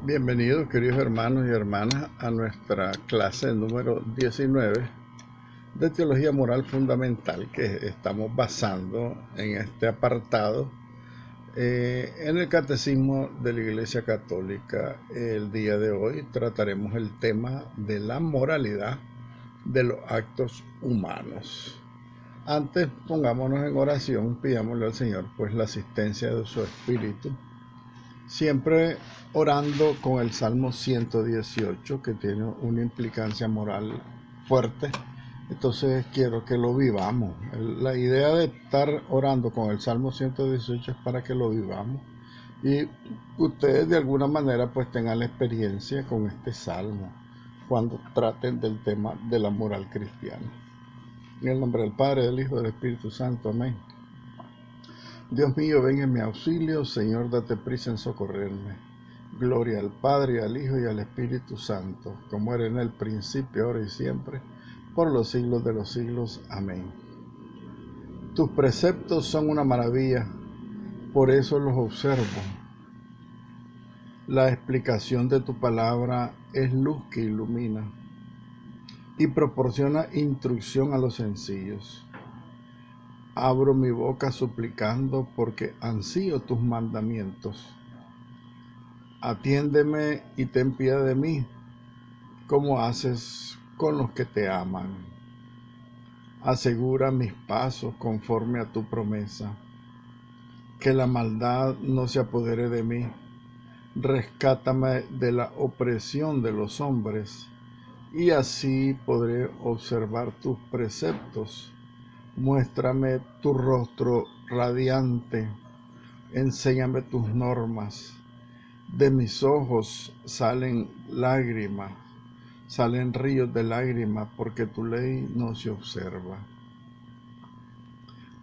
Bienvenidos, queridos hermanos y hermanas, a nuestra clase número 19 de Teología Moral Fundamental que estamos basando en este apartado en el Catecismo de la Iglesia Católica. El día de hoy trataremos el tema de la moralidad de los actos humanos. Antes, pongámonos en oración, pidámosle al Señor pues la asistencia de su Espíritu, siempre orando con el Salmo 118, que tiene una implicancia moral fuerte. Entonces quiero que lo vivamos. La idea de estar orando con el Salmo 118 es para que lo vivamos y ustedes de alguna manera pues tengan la experiencia con este salmo cuando traten del tema de la moral cristiana. En el nombre del Padre, del Hijo y del Espíritu Santo. Amén. Dios mío, ven en mi auxilio, Señor, date prisa en socorrerme. Gloria al Padre, al Hijo y al Espíritu Santo, como era en el principio, ahora y siempre, por los siglos de los siglos. Amén. Tus preceptos son una maravilla, por eso los observo. La explicación de tu palabra es luz que ilumina y proporciona instrucción a los sencillos. Abro mi boca suplicando porque ansío tus mandamientos. Atiéndeme y ten piedad de mí, como haces con los que te aman. Asegura mis pasos conforme a tu promesa. Que la maldad no se apodere de mí. Rescátame de la opresión de los hombres, y así podré observar tus preceptos. Muéstrame tu rostro radiante. Enséñame tus normas. De mis ojos salen lágrimas, salen ríos de lágrimas, porque tu ley no se observa.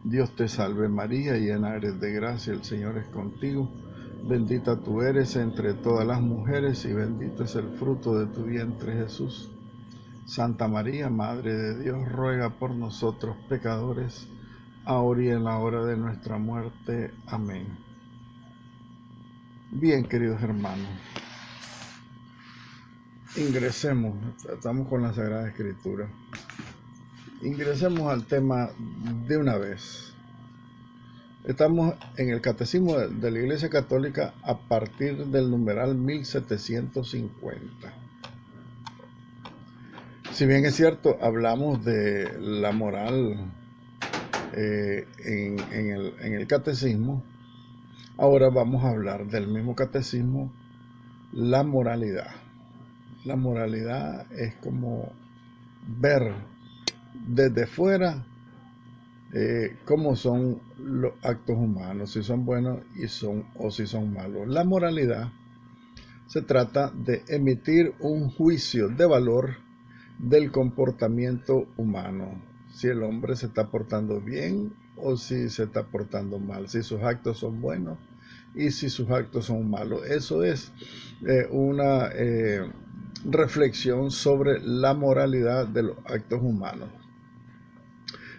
Dios te salve María, llena eres de gracia, el Señor es contigo. Bendita tú eres entre todas las mujeres y bendito es el fruto de tu vientre Jesús. Santa María, Madre de Dios, ruega por nosotros pecadores, ahora y en la hora de nuestra muerte. Amén. Bien, queridos hermanos, ingresemos, estamos con la Sagrada Escritura. Ingresemos al tema de una vez. Estamos en el Catecismo de la Iglesia Católica a partir del numeral 1750. Si bien es cierto, hablamos de la moral en el Catecismo, ahora vamos a hablar del mismo Catecismo, la moralidad. La moralidad es como ver desde fuera cómo son los actos humanos, si son buenos o si son malos. La moralidad se trata de emitir un juicio de valor del comportamiento humano, si el hombre se está portando bien o si se está portando mal, si sus actos son buenos y si sus actos son malos. Eso es una reflexión sobre la moralidad de los actos humanos.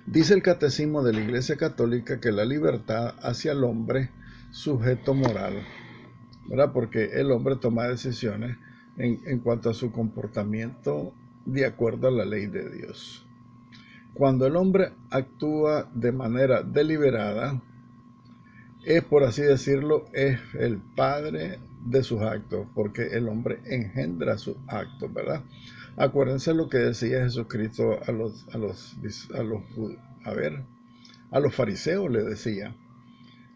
Dice el Catecismo de la Iglesia Católica que la libertad hace al hombre sujeto moral, ¿verdad? Porque el hombre toma decisiones en cuanto a su comportamiento de acuerdo a la ley de Dios. Cuando el hombre actúa de manera deliberada, es, por así decirlo, es el padre de sus actos, porque el hombre engendra sus actos, ¿verdad? Acuérdense lo que decía Jesucristo a los fariseos, le decía: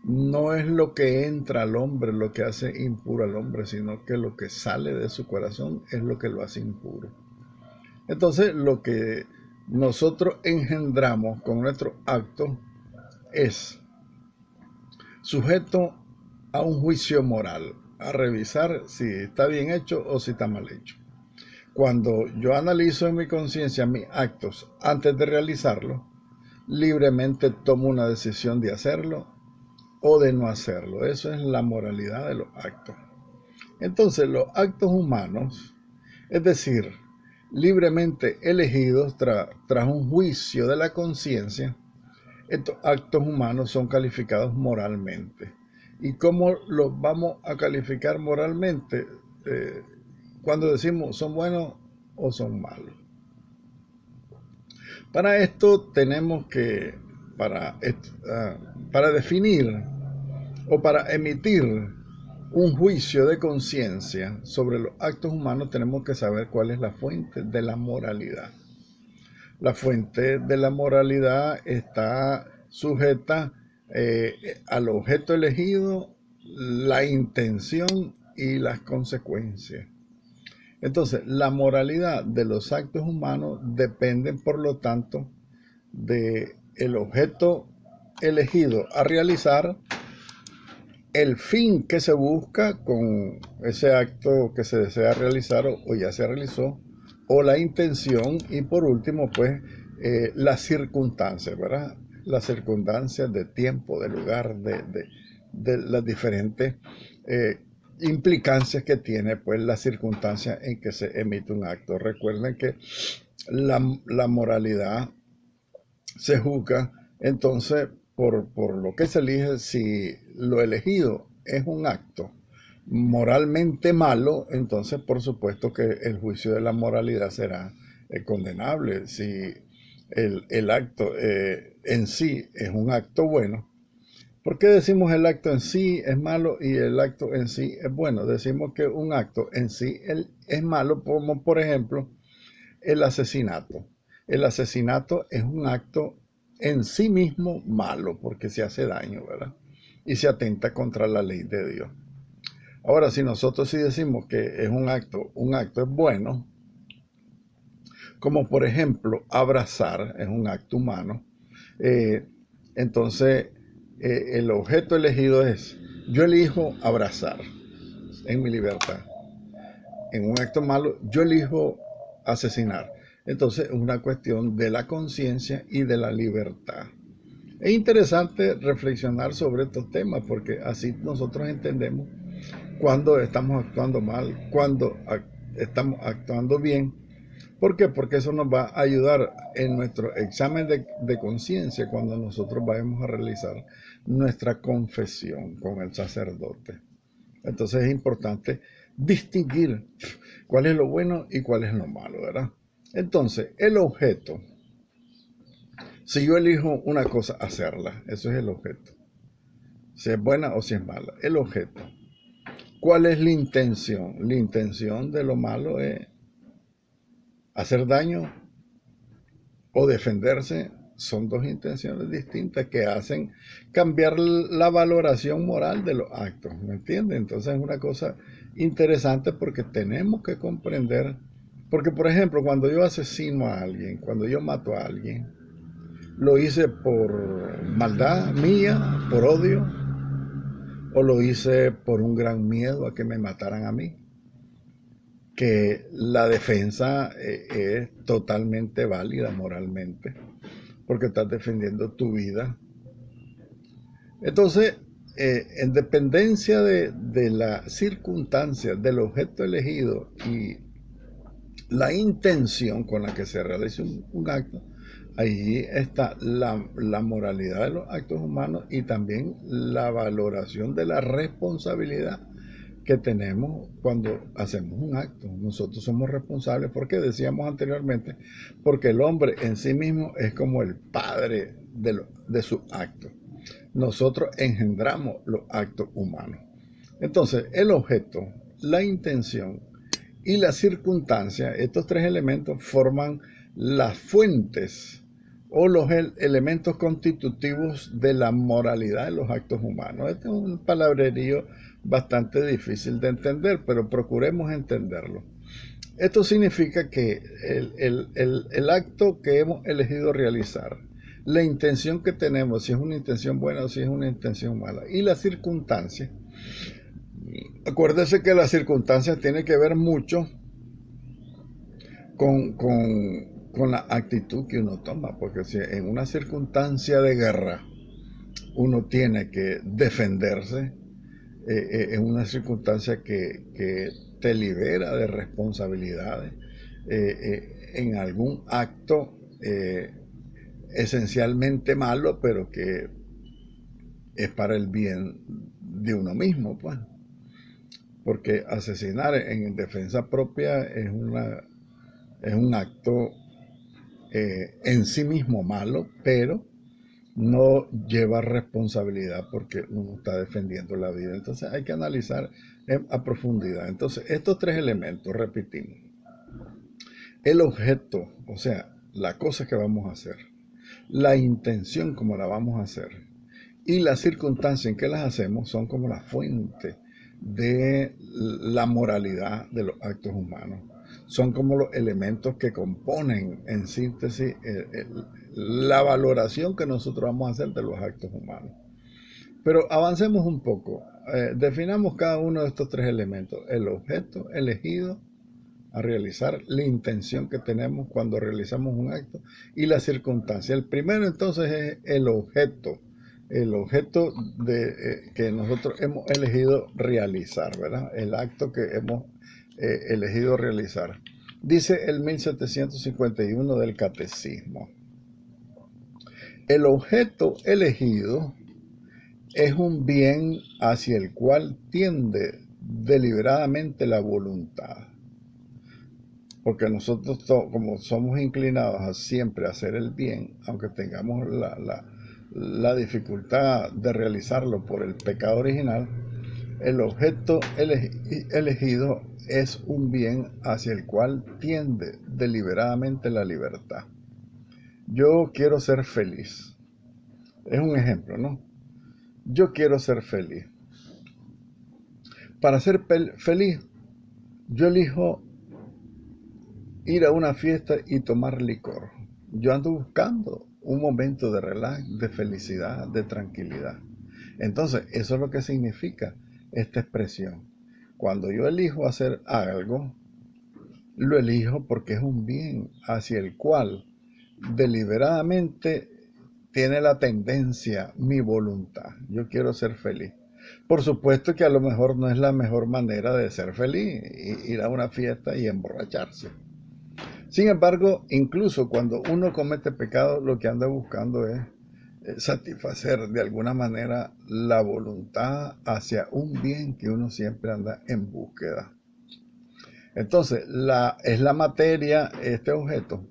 no es lo que entra al hombre lo que hace impuro al hombre, sino que lo que sale de su corazón es lo que lo hace impuro. Entonces, lo que nosotros engendramos con nuestros actos es sujeto a un juicio moral, a revisar si está bien hecho o si está mal hecho. Cuando yo analizo en mi conciencia mis actos antes de realizarlo, libremente tomo una decisión de hacerlo o de no hacerlo. Eso es la moralidad de los actos. Entonces, los actos humanos, es decir, libremente elegidos tras un juicio de la conciencia, estos actos humanos son calificados moralmente. ¿Y cómo los vamos a calificar moralmente? cuando decimos son buenos o son malos. Para esto tenemos que, para definir o para emitir un juicio de conciencia sobre los actos humanos, tenemos que saber cuál es la fuente de la moralidad. La fuente de la moralidad está sujeta al objeto elegido, la intención y las consecuencias. Entonces, la moralidad de los actos humanos depende, por lo tanto, del objeto elegido a realizar, el fin que se busca con ese acto que se desea realizar o ya se realizó, o la intención, y por último, pues, las circunstancias, ¿verdad? Las circunstancias de tiempo, de lugar, de las diferentes implicancias que tiene, pues, la circunstancia en que se emite un acto. Recuerden que la moralidad se juzga entonces por lo que se elige. Si lo elegido es un acto moralmente malo, entonces por supuesto que el juicio de la moralidad será condenable. Si el acto en sí es un acto bueno, ¿por qué decimos el acto en sí es malo y el acto en sí es bueno? Decimos que un acto en sí es malo, como por ejemplo el asesinato. El asesinato es un acto en sí mismo malo porque se hace daño, ¿verdad? Y se atenta contra la ley de Dios. Ahora, si nosotros sí decimos que es un acto es bueno, como por ejemplo abrazar, es un acto humano, entonces el objeto elegido es, yo elijo abrazar en mi libertad. En un acto malo, yo elijo asesinar. Entonces es una cuestión de la conciencia y de la libertad. Es interesante reflexionar sobre estos temas porque así nosotros entendemos cuando estamos actuando mal, cuando estamos actuando bien. ¿Por qué? Porque eso nos va a ayudar en nuestro examen de conciencia cuando nosotros vayamos a realizar nuestra confesión con el sacerdote. Entonces es importante distinguir cuál es lo bueno y cuál es lo malo, ¿verdad? Entonces, el objeto, si yo elijo una cosa, hacerla, eso es el objeto. Si es buena o si es mala, el objeto. ¿Cuál es la intención? La intención de lo malo es hacer daño o defenderse. Son dos intenciones distintas que hacen cambiar la valoración moral de los actos, ¿me entienden? Entonces es una cosa interesante porque tenemos que comprender, porque por ejemplo, cuando yo asesino a alguien, cuando yo mato a alguien, lo hice por maldad mía, por odio, o lo hice por un gran miedo a que me mataran a mí. Que la defensa es totalmente válida moralmente, porque estás defendiendo tu vida. Entonces, en dependencia de la circunstancia, del objeto elegido y la intención con la que se realiza un acto, ahí está la moralidad de los actos humanos y también la valoración de la responsabilidad que tenemos cuando hacemos un acto. Nosotros somos responsables porque decíamos anteriormente, porque el hombre en sí mismo es como el padre de sus actos. Nosotros engendramos los actos humanos. Entonces, el objeto, la intención y la circunstancia, estos tres elementos forman las fuentes o los elementos constitutivos de la moralidad de los actos humanos. Este es un palabrerío bastante difícil de entender, pero procuremos entenderlo. Esto significa que el acto que hemos elegido realizar, la intención que tenemos, si es una intención buena o si es una intención mala, y la circunstancia, acuérdese que la circunstancia tiene que ver mucho con la actitud que uno toma, porque si en una circunstancia de guerra uno tiene que defenderse, es una circunstancia que te libera de responsabilidades en algún acto esencialmente malo, pero que es para el bien de uno mismo, pues. porque asesinar en defensa propia es un acto en sí mismo malo, pero no lleva responsabilidad porque uno está defendiendo la vida. Entonces hay que analizar a profundidad. Entonces, estos tres elementos, repetimos. El objeto, o sea, la cosa que vamos a hacer, la intención como la vamos a hacer y las circunstancias en que las hacemos son como la fuente de la moralidad de los actos humanos. Son como los elementos que componen, en síntesis, la valoración que nosotros vamos a hacer de los actos humanos. Pero avancemos un poco. Definamos cada uno de estos tres elementos. El objeto elegido a realizar, la intención que tenemos cuando realizamos un acto y la circunstancia. El primero entonces es el objeto que nosotros hemos elegido realizar, ¿verdad? El acto que hemos elegido realizar. Dice el 1751 del Catecismo: el objeto elegido es un bien hacia el cual tiende deliberadamente la voluntad. Porque nosotros, como somos inclinados a siempre hacer el bien, aunque tengamos la dificultad de realizarlo por el pecado original, el objeto elegido es un bien hacia el cual tiende deliberadamente la libertad. Yo quiero ser feliz. Es un ejemplo, ¿no? Yo quiero ser feliz. Para ser feliz, yo elijo ir a una fiesta y tomar licor. Yo ando buscando un momento de relax, de felicidad, de tranquilidad. Entonces, eso es lo que significa esta expresión. Cuando yo elijo hacer algo, lo elijo porque es un bien hacia el cual deliberadamente tiene la tendencia mi voluntad. Yo quiero ser feliz. Por supuesto que a lo mejor no es la mejor manera de ser feliz, ir a una fiesta y emborracharse. Sin embargo, incluso cuando uno comete pecado, lo que anda buscando es satisfacer de alguna manera la voluntad hacia un bien que uno siempre anda en búsqueda. Entonces, es la materia, este objeto,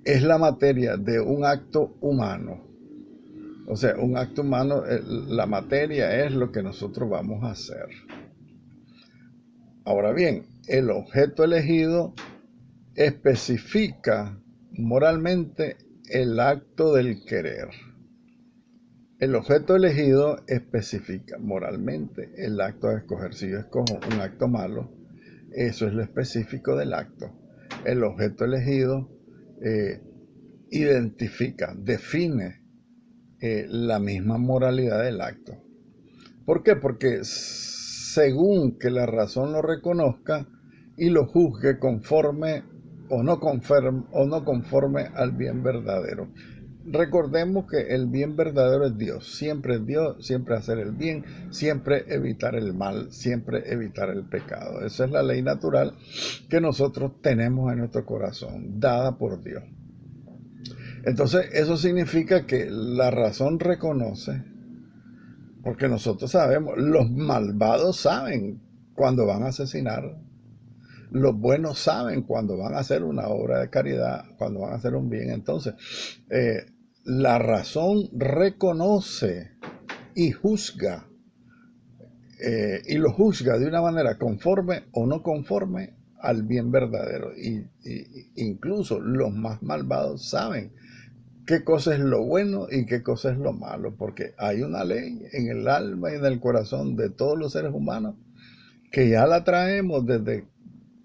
es la materia de un acto humano. O sea, un acto humano, la materia es lo que nosotros vamos a hacer. Ahora bien, el objeto elegido especifica moralmente el acto del querer. El objeto elegido especifica moralmente el acto de escoger. Si yo escojo un acto malo, eso es lo específico del acto. El objeto elegido identifica, define la misma moralidad del acto. ¿Por qué? Porque según que la razón lo reconozca y lo juzgue conforme o no conforme al bien verdadero. Recordemos que el bien verdadero es Dios, siempre hacer el bien, siempre evitar el mal, siempre evitar el pecado. Esa es la ley natural que nosotros tenemos en nuestro corazón, dada por Dios. Entonces, eso significa que la razón reconoce, porque nosotros sabemos, los malvados saben cuando van a asesinar, los buenos saben cuando van a hacer una obra de caridad, cuando van a hacer un bien. Entonces, la razón reconoce y juzga, y lo juzga de una manera conforme o no conforme al bien verdadero. Y incluso los más malvados saben qué cosa es lo bueno y qué cosa es lo malo, porque hay una ley en el alma y en el corazón de todos los seres humanos que ya la traemos desde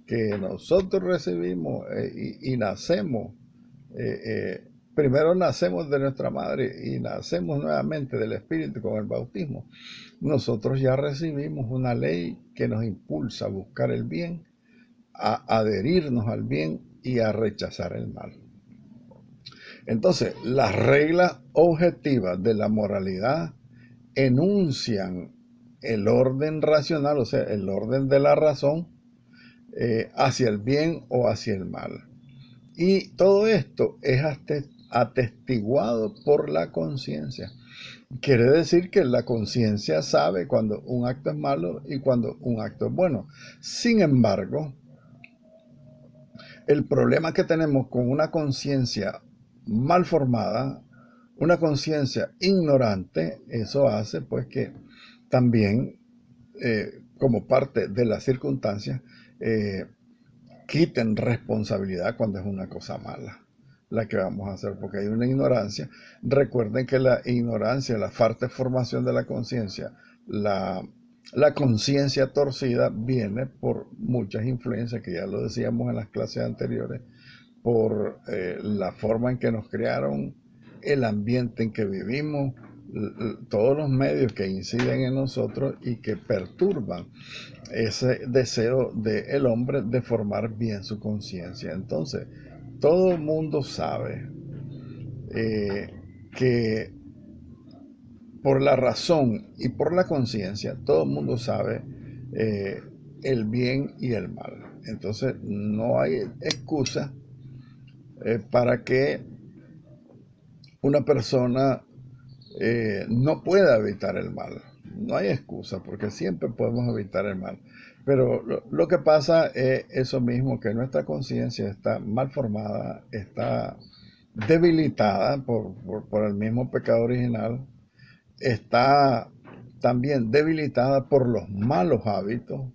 que nosotros recibimos y nacemos. Primero nacemos de nuestra madre y nacemos nuevamente del Espíritu con el bautismo. Nosotros ya recibimos una ley que nos impulsa a buscar el bien, a adherirnos al bien y a rechazar el mal. Entonces, las reglas objetivas de la moralidad enuncian el orden racional, o sea, el orden de la razón, hacia el bien o hacia el mal. Y todo esto es atestiguado por la conciencia. Quiere decir que la conciencia sabe cuando un acto es malo y cuando un acto es bueno. Sin embargo, el problema que tenemos con una conciencia mal formada, una conciencia ignorante, eso hace pues que también, como parte de las circunstancias, eh, quiten responsabilidad cuando es una cosa mala la que vamos a hacer, porque hay una ignorancia. Recuerden que la ignorancia, la falta de formación de la conciencia, la conciencia torcida viene por muchas influencias, que ya lo decíamos en las clases anteriores, por la forma en que nos crearon, el ambiente en que vivimos, todos los medios que inciden en nosotros y que perturban ese deseo del hombre de formar bien su conciencia. Entonces, todo el mundo sabe eh, que por la razón y por la conciencia, todo el mundo sabe eh, el bien y el mal. Entonces, no hay excusa para que una persona no pueda evitar el mal. No hay excusa, porque siempre podemos evitar el mal. Pero lo que pasa es eso mismo, que nuestra conciencia está mal formada, está debilitada por el mismo pecado original, está también debilitada por los malos hábitos.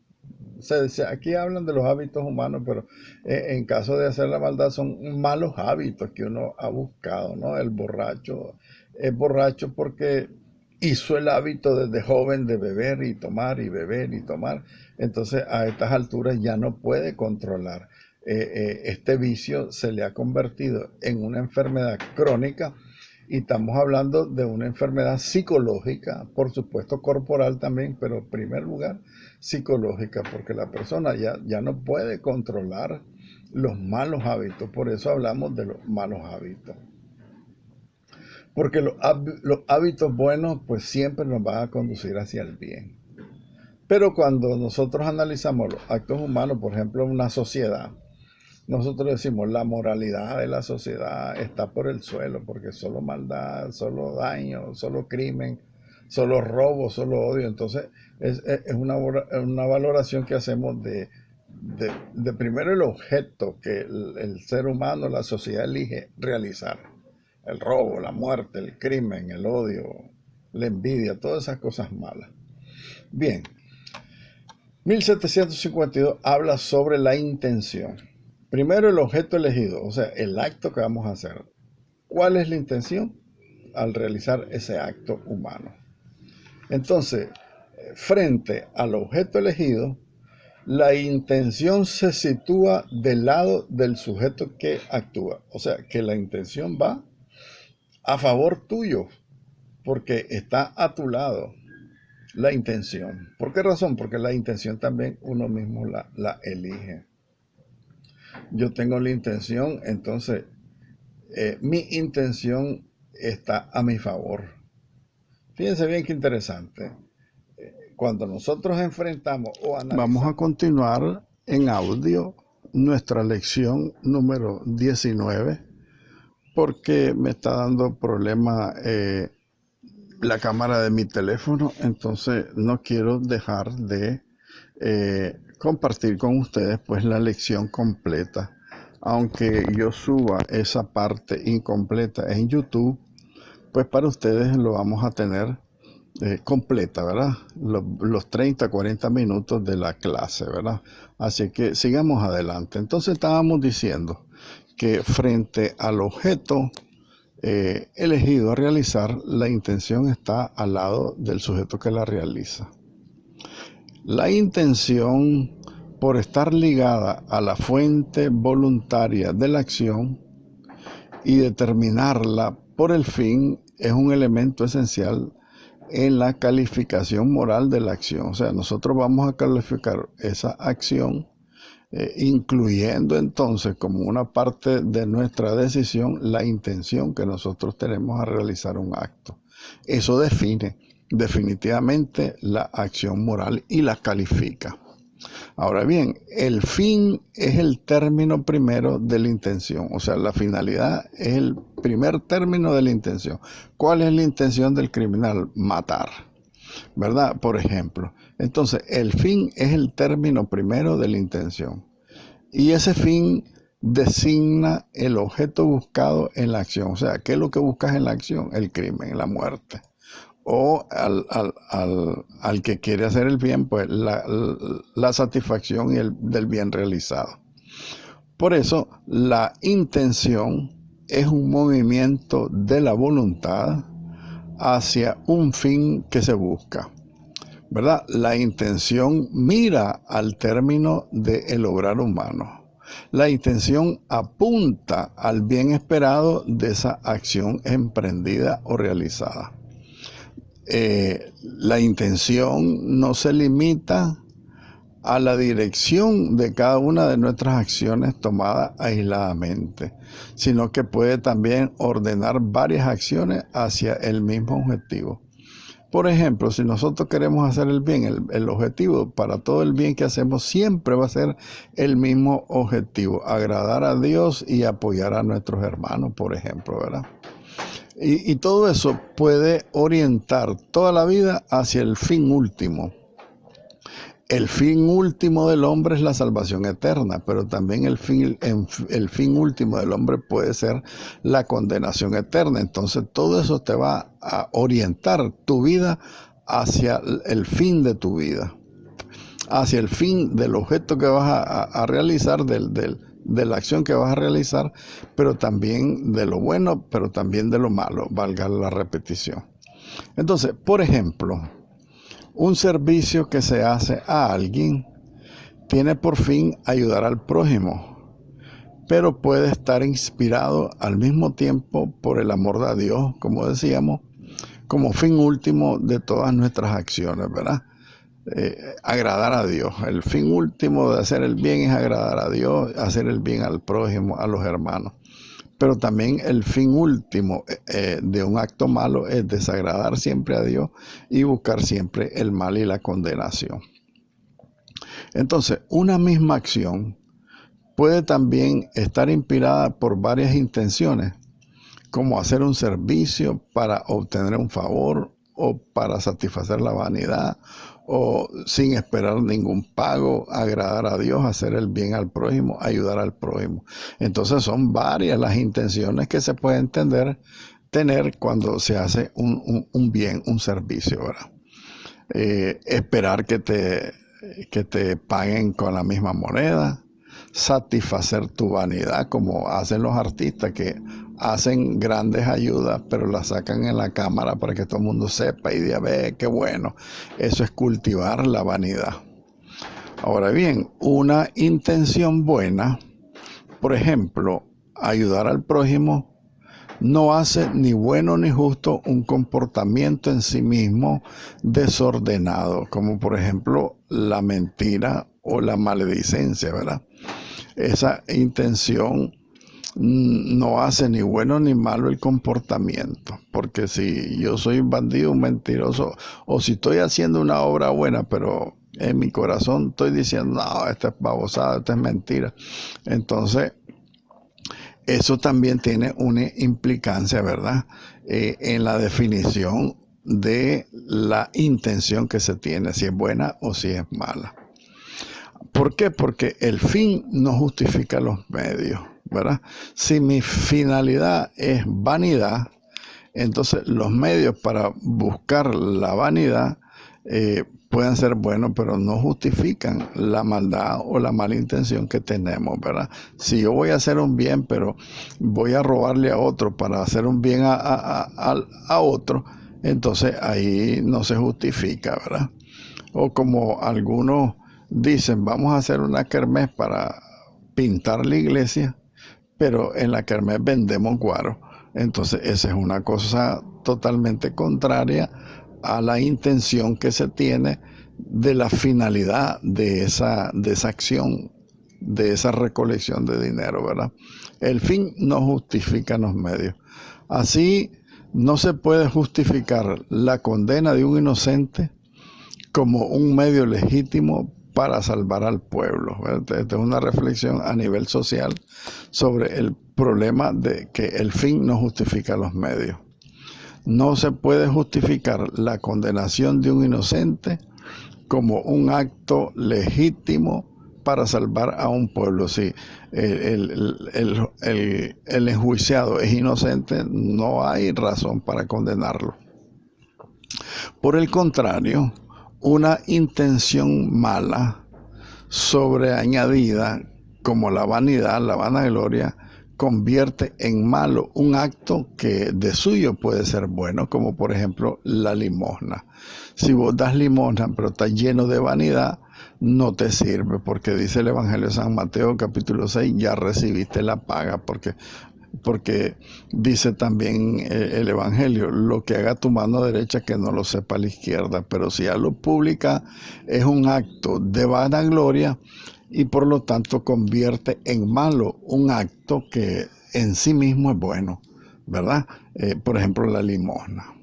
Aquí hablan de los hábitos humanos, pero en caso de hacer la maldad son malos hábitos que uno ha buscado, ¿no? El borracho es borracho porque hizo el hábito desde joven de beber y tomar y beber y tomar. Entonces a estas alturas ya no puede controlar. Este vicio se le ha convertido en una enfermedad crónica y estamos hablando de una enfermedad psicológica, por supuesto corporal también, pero en primer lugar psicológica, porque la persona ya no puede controlar los malos hábitos. Por eso hablamos de los malos hábitos. Porque los hábitos buenos pues siempre nos van a conducir hacia el bien. Pero cuando nosotros analizamos los actos humanos, por ejemplo, una sociedad, nosotros decimos la moralidad de la sociedad está por el suelo, porque solo maldad, solo daño, solo crimen, solo robo, solo odio. Entonces es una valoración que hacemos de primero el objeto que el ser humano, la sociedad elige realizar. El robo, la muerte, el crimen, el odio, la envidia, todas esas cosas malas. Bien, 1752 habla sobre la intención. Primero el objeto elegido, o sea, el acto que vamos a hacer. ¿Cuál es la intención al realizar ese acto humano? Entonces, frente al objeto elegido, la intención se sitúa del lado del sujeto que actúa. O sea, que la intención va a favor tuyo, porque está a tu lado la intención. ¿Por qué razón? Porque la intención también uno mismo la elige. Yo tengo la intención, entonces mi intención está a mi favor. Fíjense bien qué interesante. Cuando nosotros enfrentamos o analizamos... Vamos a continuar en audio nuestra lección número 19, porque me está dando problema la cámara de mi teléfono, entonces no quiero dejar de compartir con ustedes pues la lección completa. Aunque yo suba esa parte incompleta en YouTube, pues para ustedes lo vamos a tener completa, ¿verdad? Los 30, 40 minutos de la clase, ¿verdad? Así que sigamos adelante. Entonces estábamos diciendo que frente al objeto elegido a realizar, la intención está al lado del sujeto que la realiza. La intención, por estar ligada a la fuente voluntaria de la acción y determinarla por el fin, es un elemento esencial en la calificación moral de la acción. O sea, nosotros vamos a calificar esa acción incluyendo entonces como una parte de nuestra decisión la intención que nosotros tenemos a realizar un acto. Eso define definitivamente la acción moral y la califica. Ahora bien, el fin es el término primero de la intención, o sea, la finalidad es el primer término de la intención. ¿Cuál es la intención del criminal? Matar, ¿verdad? Por ejemplo. Entonces, el fin es el término primero de la intención. Y ese fin designa el objeto buscado en la acción. O sea, ¿qué es lo que buscas en la acción? El crimen, la muerte. O al que quiere hacer el bien, pues la satisfacción del bien realizado. Por eso, la intención es un movimiento de la voluntad hacia un fin que se busca, ¿verdad? La intención mira al término del obrar humano. La intención apunta al bien esperado de esa acción emprendida o realizada. La intención no se limita a la dirección de cada una de nuestras acciones tomadas aisladamente, sino que puede también ordenar varias acciones hacia el mismo objetivo. Por ejemplo, si nosotros queremos hacer el bien, el objetivo para todo el bien que hacemos siempre va a ser el mismo objetivo, agradar a Dios y apoyar a nuestros hermanos, por ejemplo, ¿verdad? Y todo eso puede orientar toda la vida hacia el fin último. El fin último del hombre es la salvación eterna, pero también el fin último del hombre puede ser la condenación eterna. Entonces todo eso te va a orientar tu vida hacia el fin de tu vida, hacia el fin del objeto que vas a realizar, de la acción que vas a realizar, pero también de lo bueno, pero también de lo malo, valga la repetición. Entonces, por ejemplo, un servicio que se hace a alguien tiene por fin ayudar al prójimo, pero puede estar inspirado al mismo tiempo por el amor a Dios, como decíamos, como fin último de todas nuestras acciones, ¿verdad? Agradar a Dios. El fin último de hacer el bien es agradar a Dios, hacer el bien al prójimo, a los hermanos. Pero también el fin último de un acto malo es desagradar siempre a Dios y buscar siempre el mal y la condenación. Entonces, una misma acción puede también estar inspirada por varias intenciones, como hacer un servicio para obtener un favor o para satisfacer la vanidad o sin esperar ningún pago, agradar a Dios, hacer el bien al prójimo, ayudar al prójimo. Entonces son varias las intenciones que se pueden tener cuando se hace un bien, un servicio, ¿verdad? Esperar que te paguen con la misma moneda, satisfacer tu vanidad, como hacen los artistas que hacen grandes ayudas, pero las sacan en la cámara para que todo el mundo sepa y diga, ve, qué bueno. Eso es cultivar la vanidad. Ahora bien, una intención buena, por ejemplo, ayudar al prójimo, no hace ni bueno ni justo un comportamiento en sí mismo desordenado, como por ejemplo la mentira o la maledicencia, ¿verdad? Esa intención no hace ni bueno ni malo el comportamiento, porque si yo soy un bandido, un mentiroso, o si estoy haciendo una obra buena, pero en mi corazón estoy diciendo, no, esto es babosada, esto es mentira, entonces eso también tiene una implicancia, ¿verdad? En la definición de la intención que se tiene, si es buena o si es mala. ¿Por qué? Porque el fin no justifica los medios, ¿verdad? Si mi finalidad es vanidad, entonces los medios para buscar la vanidad pueden ser buenos, pero no justifican la maldad o la mala intención que tenemos, ¿verdad? Si yo voy a hacer un bien, pero voy a robarle a otro para hacer un bien a otro, entonces ahí no se justifica, ¿verdad? O como algunos dicen, vamos a hacer una kermés para pintar la iglesia, pero en la kermés vendemos guaro. Entonces esa es una cosa totalmente contraria a la intención que se tiene de la finalidad de esa acción, de esa recolección de dinero, ¿verdad? El fin no justifica los medios. Así no se puede justificar la condena de un inocente como un medio legítimo para salvar al pueblo. Esta es una reflexión a nivel social sobre el problema de que el fin no justifica los medios. No se puede justificar la condenación de un inocente como un acto legítimo para salvar a un pueblo. Si el enjuiciado es inocente, no hay razón para condenarlo. Por el contrario, una intención mala sobreañadida, como la vanidad, la vanagloria, convierte en malo un acto que de suyo puede ser bueno, como por ejemplo la limosna. Si vos das limosna pero está lleno de vanidad, no te sirve, porque dice el Evangelio de San Mateo capítulo 6, ya recibiste la paga, porque dice también el Evangelio, lo que haga tu mano derecha que no lo sepa la izquierda, pero si ya lo publica es un acto de vanagloria y por lo tanto convierte en malo un acto que en sí mismo es bueno, ¿verdad? Por ejemplo, la limosna.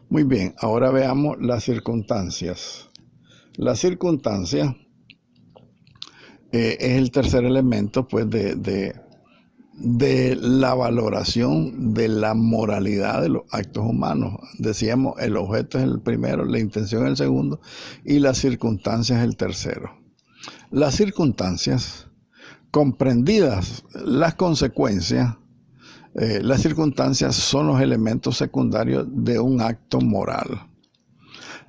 Muy bien, ahora veamos las circunstancias. La circunstancia es el tercer elemento, pues, de la valoración de la moralidad de los actos humanos. Decíamos, el objeto es el primero, la intención es el segundo y las circunstancias es el tercero. Las circunstancias, comprendidas las consecuencias, las circunstancias son los elementos secundarios de un acto moral.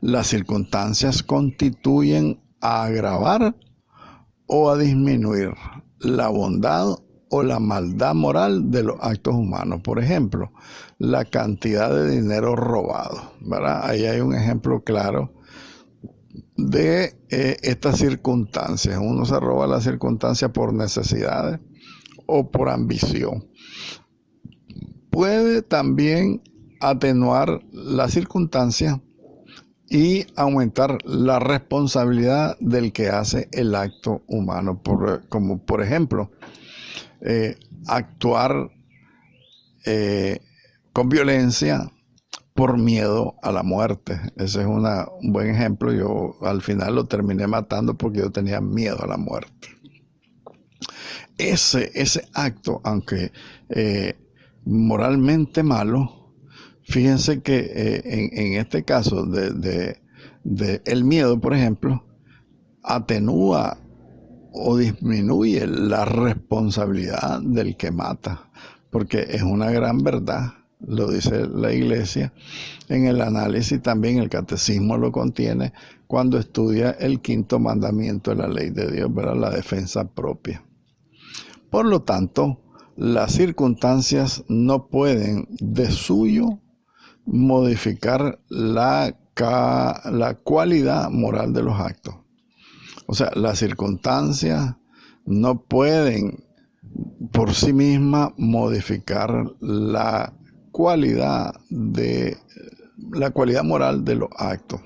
Las circunstancias constituyen a agravar o a disminuir la bondad o la maldad moral de los actos humanos. Por ejemplo, la cantidad de dinero robado, ¿verdad? Ahí hay un ejemplo claro de estas circunstancias. Uno se roba las circunstancias por necesidades o por ambición. Puede también atenuar las circunstancias y aumentar la responsabilidad del que hace el acto humano, como por ejemplo, actuar con violencia por miedo a la muerte. Ese es un buen ejemplo. Yo al final lo terminé matando porque yo tenía miedo a la muerte. Ese acto, aunque moralmente malo, fíjense que en este caso de el miedo, por ejemplo, atenúa o disminuye la responsabilidad del que mata, porque es una gran verdad, lo dice la Iglesia, en el análisis también el catecismo lo contiene cuando estudia el quinto mandamiento de la ley de Dios, ¿verdad? La defensa propia. Por lo tanto, las circunstancias no pueden de suyo modificar la cualidad moral de los actos. O sea, las circunstancias no pueden por sí mismas modificar la cualidad moral de los actos.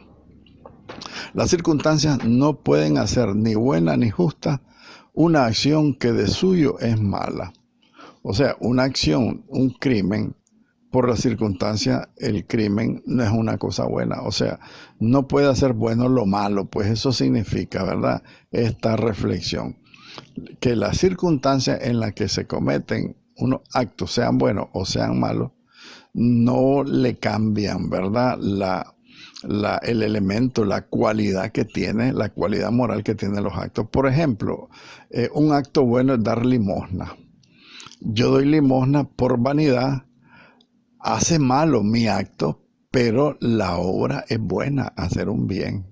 Las circunstancias no pueden hacer ni buena ni justa una acción que de suyo es mala. O sea, una acción, un crimen, por las circunstancias, el crimen no es una cosa buena. O sea, no puede hacer bueno lo malo, pues eso significa, ¿verdad?, esta reflexión. Que las circunstancias en las que se cometen unos actos, sean buenos o sean malos, no le cambian, ¿verdad?, el elemento, la cualidad que tiene, la cualidad moral que tienen los actos. Por ejemplo, un acto bueno es dar limosna. Yo doy limosna por vanidad. Hace malo mi acto, pero la obra es buena, hacer un bien,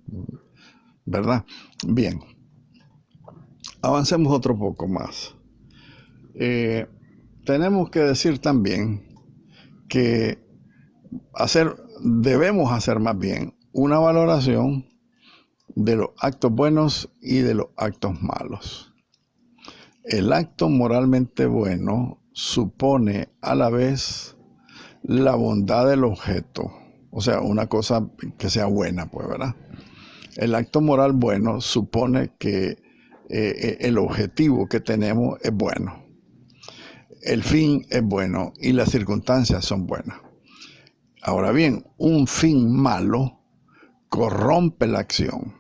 ¿verdad? Bien, avancemos otro poco más. Tenemos que decir también que debemos hacer más bien una valoración de los actos buenos y de los actos malos. El acto moralmente bueno supone a la vez la bondad del objeto, o sea, una cosa que sea buena, pues, ¿verdad? El acto moral bueno supone que el objetivo que tenemos es bueno, el fin es bueno y las circunstancias son buenas. Ahora bien, un fin malo corrompe la acción,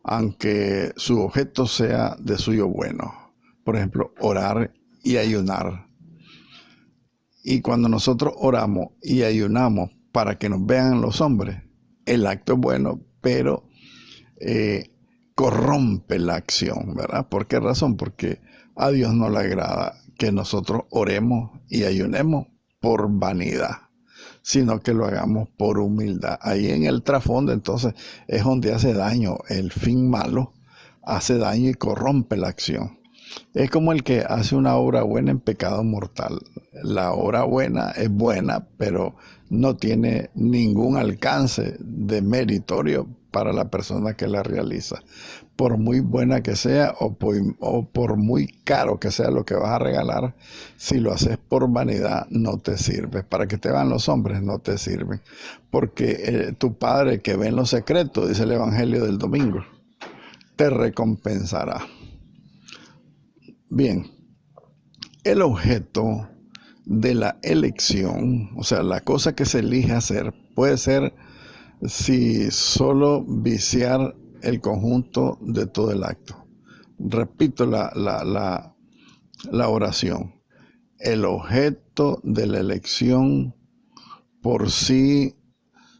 aunque su objeto sea de suyo bueno. Por ejemplo, orar y ayunar. Y cuando nosotros oramos y ayunamos para que nos vean los hombres, el acto es bueno, pero corrompe la acción, ¿verdad? ¿Por qué razón? Porque a Dios no le agrada que nosotros oremos y ayunemos por vanidad, sino que lo hagamos por humildad. Ahí en el trasfondo, entonces, es donde hace daño. El fin malo hace daño y corrompe la acción. Es como el que hace una obra buena en pecado mortal. La obra buena es buena, pero no tiene ningún alcance de meritorio para la persona que la realiza. Por muy buena que sea o por muy caro que sea lo que vas a regalar, si lo haces por vanidad no te sirve. Para que te vean los hombres no te sirve. Porque tu Padre que ve en lo secreto, dice el Evangelio del domingo, te recompensará. Bien, el objeto de la elección, o sea, la cosa que se elige hacer, puede ser si solo viciar el conjunto de todo el acto. Repito la oración. El objeto de la elección por sí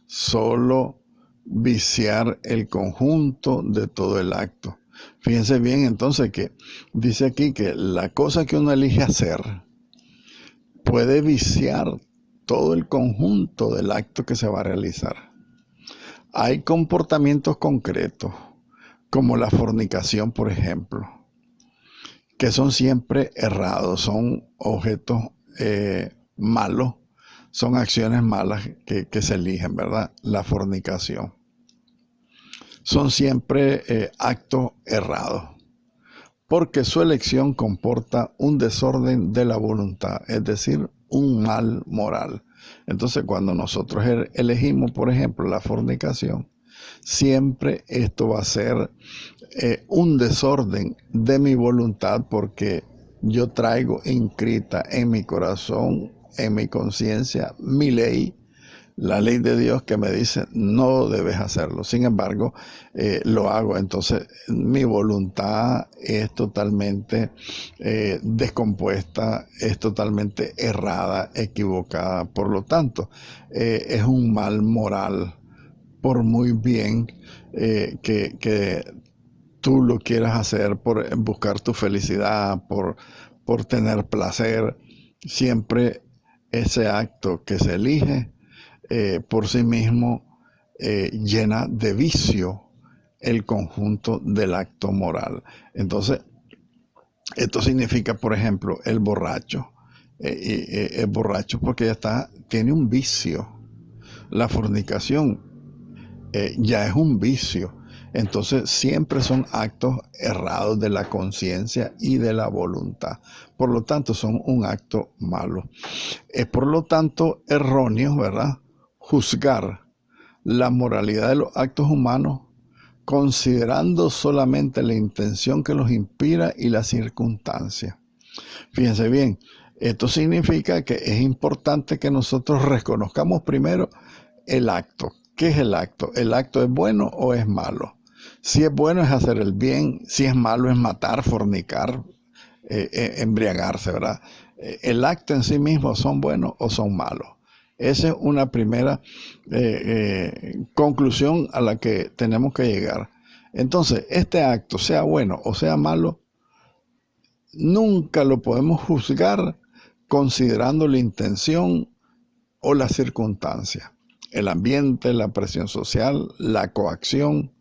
solo viciar el conjunto de todo el acto. Fíjense bien entonces que dice aquí que la cosa que uno elige hacer puede viciar todo el conjunto del acto que se va a realizar. Hay comportamientos concretos, como la fornicación, por ejemplo, que son siempre errados, son objetos malos, son acciones malas que se eligen, ¿verdad? La fornicación. Son siempre actos errados, porque su elección comporta un desorden de la voluntad, es decir, un mal moral. Entonces, cuando nosotros elegimos, por ejemplo, la fornicación, siempre esto va a ser un desorden de mi voluntad, porque yo traigo inscrita en mi corazón, en mi conciencia, mi ley, la ley de Dios que me dice no debes hacerlo. Sin embargo, lo hago. Entonces mi voluntad es totalmente descompuesta, es totalmente errada, equivocada. Por lo tanto, es un mal moral. Por muy bien que tú lo quieras hacer, por buscar tu felicidad, por tener placer, siempre ese acto que se elige por sí mismo llena de vicio el conjunto del acto moral. Entonces, esto significa, por ejemplo, el borracho. Es borracho porque ya tiene un vicio. La fornicación ya es un vicio. Entonces siempre son actos errados de la conciencia y de la voluntad. Por lo tanto, son un acto malo. Es por lo tanto erróneo, ¿verdad?, juzgar la moralidad de los actos humanos considerando solamente la intención que los inspira y las circunstancias. Fíjense bien, esto significa que es importante que nosotros reconozcamos primero el acto. ¿Qué es el acto? ¿El acto es bueno o es malo? Si es bueno es hacer el bien, si es malo es matar, fornicar, embriagarse, ¿verdad? El acto en sí mismo, ¿son buenos o son malos? Esa es una primera conclusión a la que tenemos que llegar. Entonces, este acto, sea bueno o sea malo, nunca lo podemos juzgar considerando la intención o la circunstancia, el ambiente, la presión social, la coacción,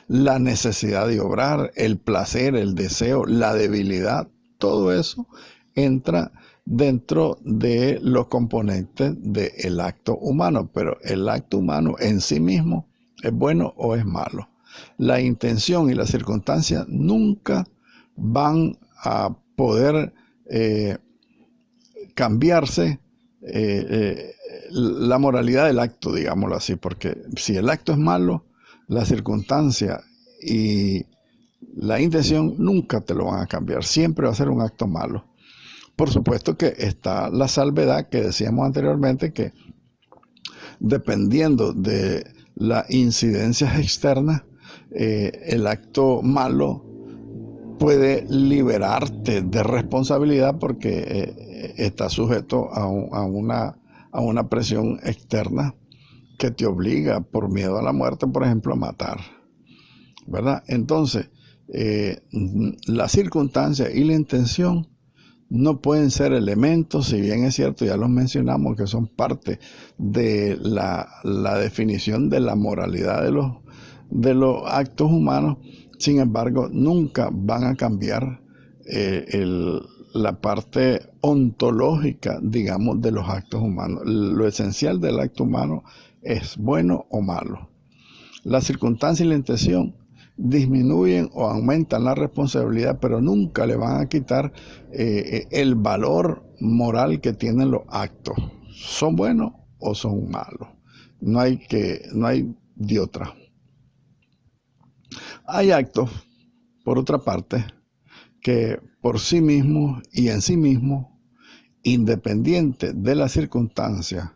la necesidad de obrar, el placer, el deseo, la debilidad, todo eso entra dentro de los componentes del acto humano, pero el acto humano en sí mismo es bueno o es malo. La intención y la circunstancia nunca van a poder cambiarse la moralidad del acto, digámoslo así, porque si el acto es malo, la circunstancia y la intención nunca te lo van a cambiar, siempre va a ser un acto malo. Por supuesto que está la salvedad que decíamos anteriormente, que dependiendo de las incidencias externas, el acto malo puede liberarte de responsabilidad porque está sujeto a una presión externa que te obliga por miedo a la muerte, por ejemplo, a matar, ¿verdad? Entonces, la circunstancia y la intención no pueden ser elementos, si bien es cierto, ya los mencionamos, que son parte de la definición de la moralidad de los actos humanos. Sin embargo, nunca van a cambiar la parte ontológica, digamos, de los actos humanos. Lo esencial del acto humano es bueno o malo. La circunstancia y la intención disminuyen o aumentan la responsabilidad, pero nunca le van a quitar el valor moral que tienen los actos. ¿Son buenos o son malos? No hay de otra. Hay actos, por otra parte, que por sí mismos y en sí mismos, independiente de las circunstancias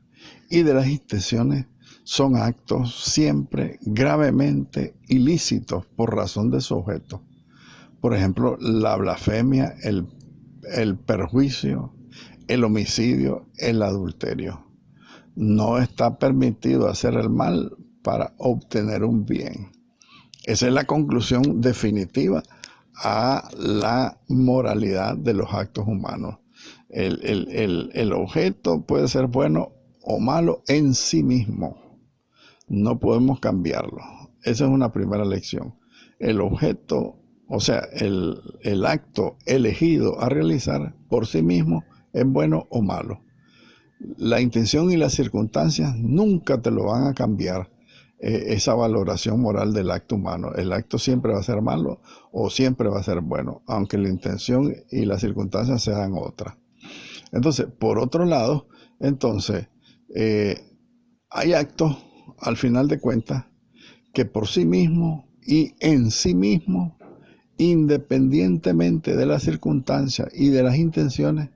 y de las intenciones, son actos siempre gravemente ilícitos por razón de su objeto. Por ejemplo, la blasfemia, el perjuicio, el homicidio, el adulterio. No está permitido hacer el mal para obtener un bien. Esa es la conclusión definitiva a la moralidad de los actos humanos. El objeto puede ser bueno o malo en sí mismo. No podemos cambiarlo. Esa es una primera lección. El objeto, o sea, el acto elegido a realizar por sí mismo es bueno o malo. La intención y las circunstancias nunca te lo van a cambiar esa valoración moral del acto humano. El acto siempre va a ser malo o siempre va a ser bueno, aunque la intención y las circunstancias sean otras. Entonces, por otro lado, entonces, hay actos, al final de cuentas, que por sí mismos y en sí mismos, independientemente de las circunstancias y de las intenciones,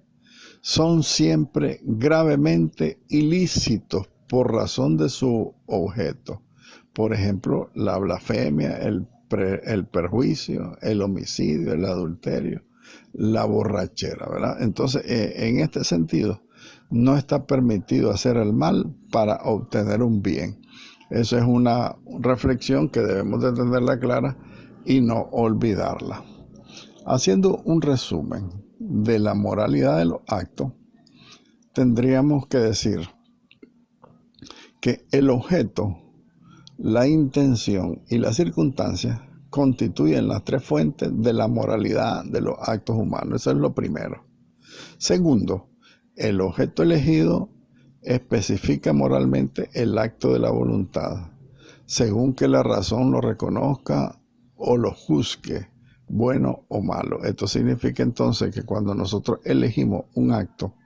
son siempre gravemente ilícitos por razón de su objeto. Por ejemplo, la blasfemia, el perjuicio, el homicidio, el adulterio, la borrachera, ¿verdad? Entonces, en este sentido, no está permitido hacer el mal para obtener un bien. Esa es una reflexión que debemos de tenerla clara y no olvidarla. Haciendo un resumen de la moralidad de los actos, tendríamos que decir que el objeto, la intención y las circunstancias constituyen las tres fuentes de la moralidad de los actos humanos. Eso es lo primero. Segundo, el objeto elegido especifica moralmente el acto de la voluntad, según que la razón lo reconozca o lo juzgue, bueno o malo. Esto significa entonces que cuando nosotros elegimos un acto,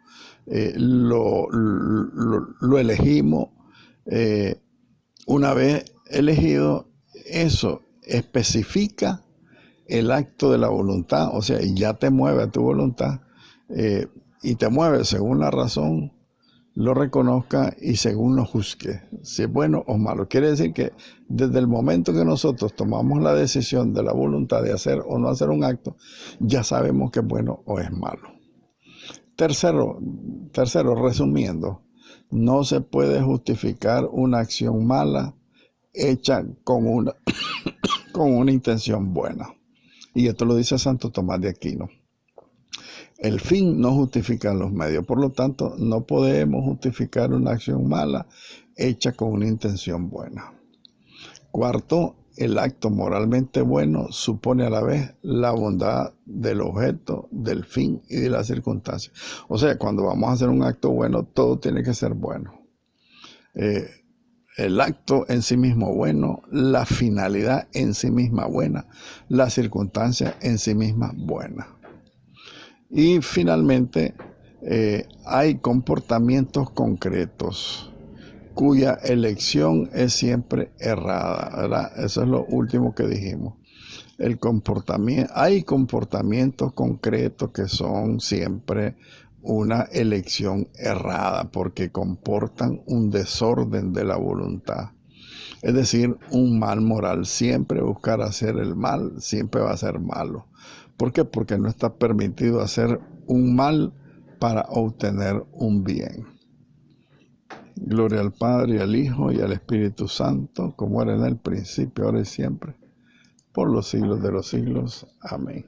lo elegimos una vez elegido, eso especifica el acto de la voluntad, o sea, ya te mueve a tu voluntad y te mueve según la razón lo reconozca y según lo juzgue, si es bueno o malo. Quiere decir que desde el momento que nosotros tomamos la decisión de la voluntad de hacer o no hacer un acto, ya sabemos que es bueno o es malo. Tercero, resumiendo, no se puede justificar una acción mala hecha con una intención buena. Y esto lo dice Santo Tomás de Aquino. El fin no justifica los medios, por lo tanto, no podemos justificar una acción mala hecha con una intención buena. Cuarto, el acto moralmente bueno supone a la vez la bondad del objeto, del fin y de las circunstancias. O sea, cuando vamos a hacer un acto bueno, todo tiene que ser bueno. El acto en sí mismo bueno, la finalidad en sí misma buena, la circunstancia en sí misma buena. Y finalmente, hay comportamientos concretos cuya elección es siempre errada, ¿verdad? Eso es lo último que dijimos. Hay comportamientos concretos que son siempre una elección errada porque comportan un desorden de la voluntad. Es decir, un mal moral. Siempre buscar hacer el mal, siempre va a ser malo. ¿Por qué? Porque no está permitido hacer un mal para obtener un bien. Gloria al Padre, y al Hijo, y al Espíritu Santo, como era en el principio, ahora y siempre, por los siglos de los siglos. Amén.